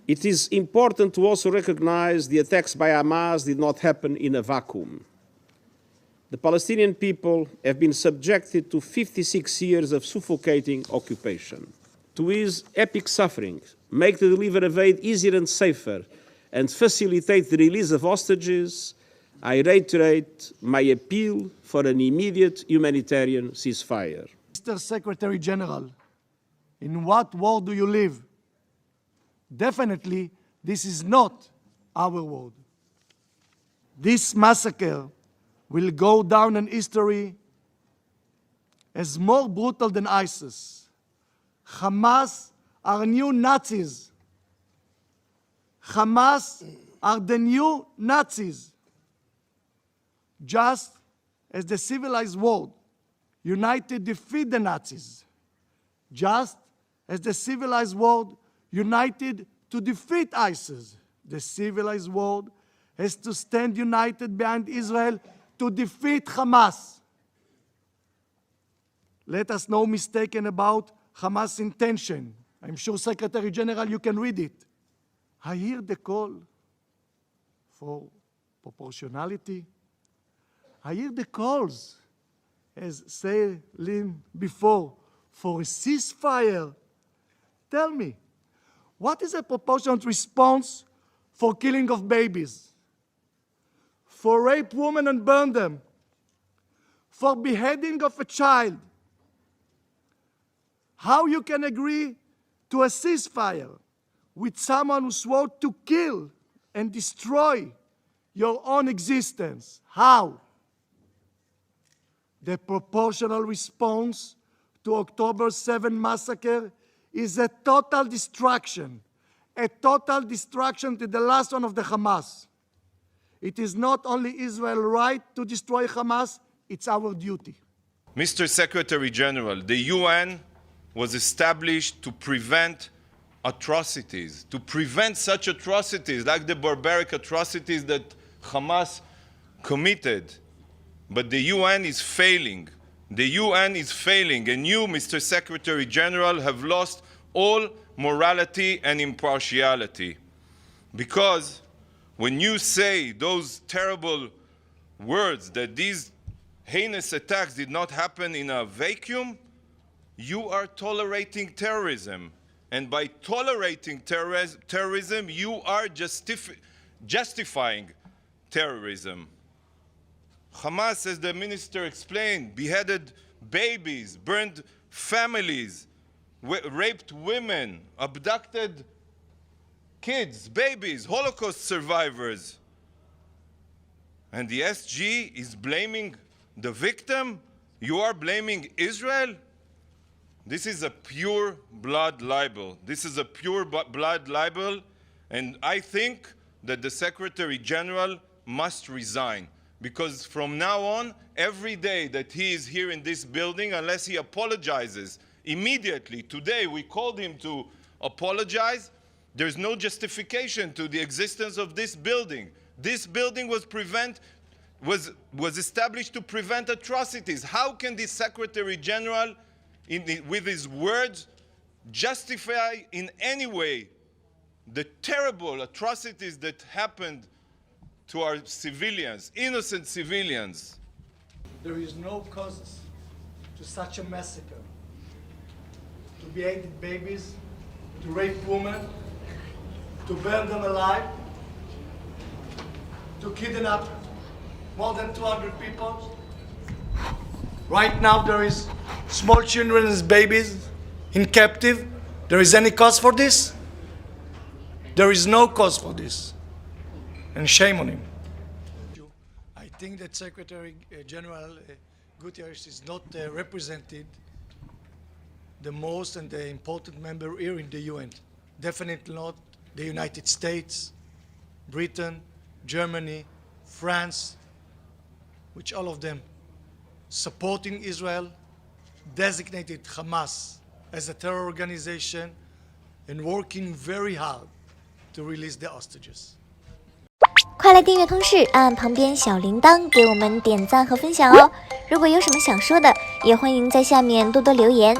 It is important to also recognize the attacks by Hamas did not happen in a vacuum. The Palestinian people have been subjected to 56 years of suffocating occupation. To ease epic suffering, make the delivery of aid easier and safer, and facilitate the release of hostages, I reiterate my appeal for an immediate humanitarian ceasefire. Mr. Secretary General, in what world do you live? Definitely, this is not our world. This massacre will go down in history as more brutal than ISIS. Hamas are new Nazis. Hamas are the new Nazis. Just as the civilized world united defeat the Nazis, just as the civilized world united to defeat ISIS, the civilized world has to stand united behind Israel to defeat Hamas. Let us not mistaken about Hamas' intention. I'm sure, Secretary General, you can read it. I hear the call for proportionality. I hear the calls, as said before, for a ceasefire. Tell me, what is a proportionate response for killing of babies, for rape women and burn them, for beheading of a child? How you can agree to a ceasefire with someone who swore to kill and destroy your own existence? How? The proportional response to October 7 massacre is a total destruction to the last one of the Hamas. It is not only Israel's right to destroy Hamas, it's our duty. Mr. Secretary General, the UN was established to prevent atrocities, to prevent such atrocities like the barbaric atrocities that Hamas committed. But the UN is failing. The UN is failing, and you, Mr. Secretary General, have lost all morality and impartiality. Because when you say those terrible words that these heinous attacks did not happen in a vacuum, you are tolerating terrorism. And by tolerating terrorism, you are justifying terrorism. Hamas, as the minister explained, beheaded babies, burned families, raped women, abducted kids, babies, Holocaust survivors. And the SG is blaming the victim? You are blaming Israel? This is a pure blood libel. This is a pure blood libel, and I think that the Secretary General must resign. Because from now on, every day that he is here in this building, unless he apologizes immediately, today we called him to apologize, there's no justification to the existence of this building. This building was established to prevent atrocities. How can the Secretary General, with his words, justify in any way the terrible atrocities that happened to our civilians, innocent civilians? There is no cause to such a massacre. To behead babies, to rape women, to burn them alive, to kidnap more than 200 people. Right now there is small children and babies in captive. There is any cause for this? There is no cause for this. And shame on him. I think that Secretary General Guterres is not represented the most and the important member here in the UN. Definitely not the United States, Britain, Germany, France, which all of them supporting Israel, designated Hamas as a terror organization and working very hard to release the hostages. 快来订阅通识，按旁边小铃铛给我们点赞和分享哦！如果有什么想说的，也欢迎在下面多多留言。